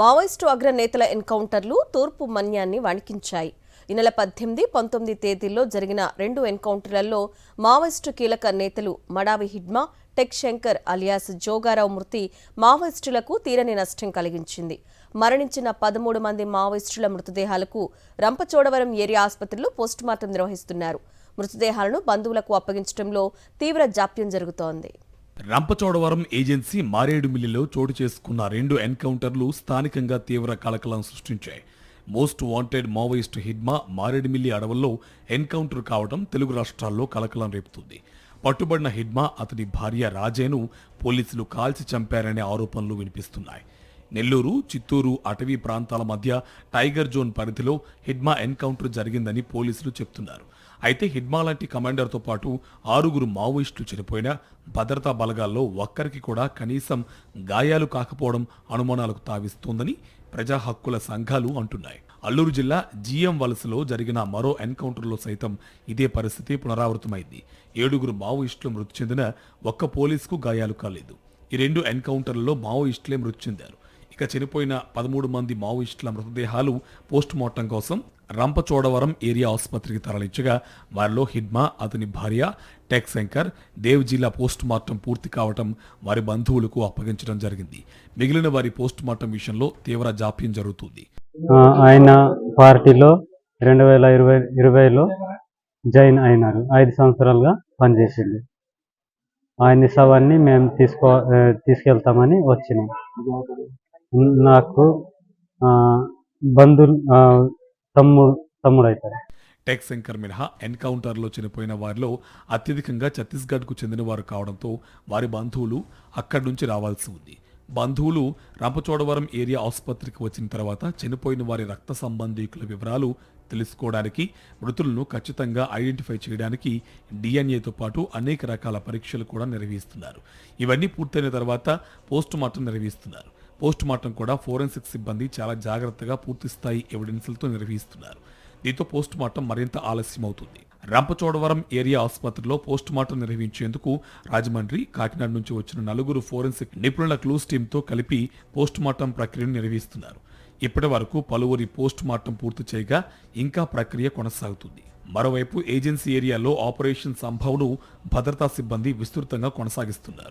Maoist అగ్రనేతల ఎన్కౌంటర్లు తూర్పు మన్యాన్ని వణికించాయి. ఈ నెల 18, 19 తేదీల్లో జరిగిన 2 ఎన్కౌంటర్లలో మావోయిస్టు కీలక నేతలు మడావి హిడ్మా, టెక్ శంకర్ అలియాస్ జోగారావు మృతి మావోయిస్టులకు తీరని నష్టం కలిగించింది. మరణించిన 13 మంది మావోయిస్టుల మృతదేహాలకు రంపచోడవరం ఏరియా ఆసుపత్రిలో పోస్టుమార్టం నిర్వహిస్తున్నారు. మృతదేహాలను బంధువులకు అప్పగించడంలో తీవ్ర జాప్యం జరుగుతోంది. రంపచోడవరం ఏజెన్సీ మారేడుమిల్లిలో చోటు చేసుకున్న 2 ఎన్కౌంటర్లు స్థానికంగా తీవ్ర కలకలం సృష్టించాయి. Most wanted Maoist Hidma Maredumilli అడవుల్లో ఎన్కౌంటర్ కావడం తెలుగు రాష్ట్రాల్లో కలకలం రేపుతుంది. పట్టుబడిన హిడ్మా, అతని భార్య రాజేను పోలీసులు కాల్చి చంపారనే ఆరోపణలు వినిపిస్తున్నాయి. నెల్లూరు, చిత్తూరు అటవీ ప్రాంతాల మధ్య టైగర్ జోన్ పరిధిలో హిడ్మా ఎన్కౌంటర్ జరిగిందని పోలీసులు చెప్తున్నారు. అయితే హిడ్మా లాంటి కమాండర్తో పాటు 6 మావోయిస్టులు చనిపోయినా భద్రతా బలగాల్లో ఒక్కరికి కూడా కనీసం గాయాలు కాకపోవడం అనుమానాలకు తావిస్తోందని ప్రజా హక్కుల సంఘాలు అంటున్నాయి. అల్లూరు జిల్లా జీఎం వలసలో జరిగిన మరో ఎన్కౌంటర్లో సైతం ఇదే పరిస్థితి పునరావృతమైంది. 7 మావోయిస్టులు మృతి చెందిన ఒక్క పోలీసుకు గాయాలు కాలేదు. ఈ 2 ఎన్కౌంటర్లలో మావోయిస్టులే మృతి చెందారు. ఇక చనిపోయిన 13 మంది మావోయిస్టుల మృతదేహాలు పోస్టుమార్టం కోసం రంపచోడవరం ఏరియా ఆసుపత్రికి తరలించగా వారిలో హిడ్మా, అతని భార్య టెక్ శంకర్, దేవ్ జిల్లా పోస్టుమార్టం పూర్తి కావటం వారి బంధువులకు అప్పగించడం జరిగింది. మిగిలిన వారి పోస్టుమార్టం విషయంలో తీవ్ర జాప్యం జరుగుతుంది. ఆయన పార్టీలో 2020లో జాయిన్ అయినారు. 5 సంవత్సరాలుగా పనిచేసింది. ఆయన శవాన్ని మేము తీసుకెళ్తామని వచ్చినాం. నాకు బంధువులు తమ్ముడు అవుతారు. టెక్ శంకర్ మినహా ఎన్కౌంటర్లో చనిపోయిన వారిలో అత్యధికంగా ఛత్తీస్గఢ్కు చెందిన వారు కావడంతో వారి బంధువులు అక్కడి నుంచి రావాల్సి ఉంది. బంధువులు రంపచోడవరం ఏరియా ఆసుపత్రికి వచ్చిన తర్వాత చనిపోయిన వారి రక్త సంబంధీకుల వివరాలు తెలుసుకోవడానికి, మృతులను ఖచ్చితంగా ఐడెంటిఫై చేయడానికి డిఎన్ఏతో పాటు అనేక రకాల పరీక్షలు కూడా నిర్వహిస్తున్నారు. ఇవన్నీ పూర్తయిన తర్వాత పోస్టుమార్టం నిర్వహిస్తున్నారు. పోస్టుమార్టం కూడా ఫోరెన్సిక్ సిబ్బంది చాలా జాగ్రత్తగా పూర్తిస్థాయి ఎవిడెన్స్లతో నిర్వహిస్తున్నారు. దీంతో పోస్టుమార్టం మరింత ఆలస్యం అవుతుంది. రంపచోడవరం ఏరియా ఆసుపత్రిలో పోస్టుమార్టం నిర్వహించేందుకు రాజమండ్రి, కాకినాడ నుంచి వచ్చిన 4 ఫోరెన్సిక్ నిపుణుల క్లూస్ టీంతో కలిపి పోస్టుమార్టం ప్రక్రియను నిర్వహిస్తున్నారు. ఇప్పటి వరకు పలువురి పోస్టుమార్టం పూర్తి చేయగా ఇంకా ప్రక్రియ కొనసాగుతుంది. మరోవైపు ఏజెన్సీ ఏరియాలో ఆపరేషన్ సంభవ్ను భద్రతా సిబ్బంది విస్తృతంగా కొనసాగిస్తున్నారు.